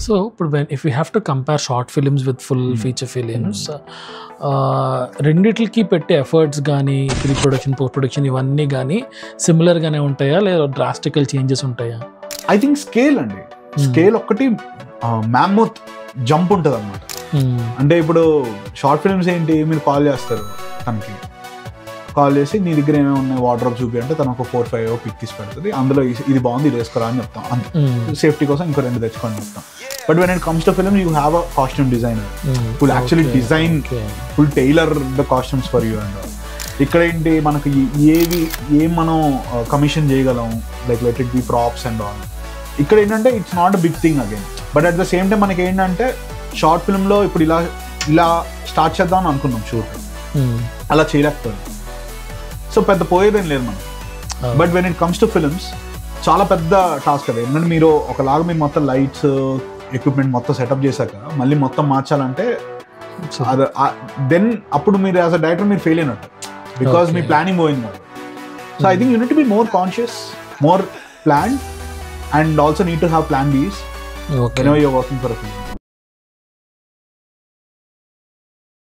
So ఇప్పుడు if you have to compare short films with full feature films, రెండిట్లకి పెట్టే efforts కానీ pre production post production ఇవన్నీ కానీ సిమిలర్గానే ఉంటాయా లేదా డ్రాస్టికల్ చేంజెస్ ఉంటాయా? ఐ థింక్ స్కేల్ అండి, స్కేల్ ఒక్కటి మ్యామూత్ జంప్ ఉంటుంది అనమాట. అంటే ఇప్పుడు షార్ట్ ఫిల్మ్స్ ఏంటి, మీరు కాల్ చేస్తారు తనకి, కాల్ చేసి నీ దగ్గర ఏమేమి ఉన్నాయి వార్డ్రోబ్ చూపి అంటే తను ఒక 4-5 పిక్ తీసి పెడుతుంది, అందులో ఇది బాగుంది ఇది వేసుకోరా అని చెప్తాం, అంతే. సేఫ్టీ కోసం ఇంకో 2 తెచ్చుకొని చెప్తాం. But when it comes to film you have a costume designer who'll actually design who'll tailor the costumes for you and ఇక్కడ ఏంటి మనకి ఏం మనం కమిషన్ చేయగలం, like let it be props and all. ఇక్కడ ఏంటంటే it's not a big thing again, but at the same time మనకి ఏంటంటే షార్ట్ ఫిల్మ్లో ఇప్పుడు ఇలా స్టార్ట్ చేద్దాం అని అనుకున్నాం షూట్, అలా చేయలేకపోయాం. సో పెద్ద పోయేదేం లేదు మనం. But when it comes to films చాలా పెద్ద టాస్క్ అది. ఎందుకంటే మీరు మొత్తం లైట్స్ ఎక్విప్మెంట్ మొత్తం సెటప్ చేశాక మళ్ళీ మొత్తం మార్చాలంటే దెన్ అప్పుడు మీరు యాజ్ అ డైరెక్టర్ మీరు ఫెయిల్ అయినట్టు, బికాస్ మీ ప్లానింగ్ పోయింది. So I think you need to be more conscious, more planned, and also need to have plan B's whenever you're working for a film.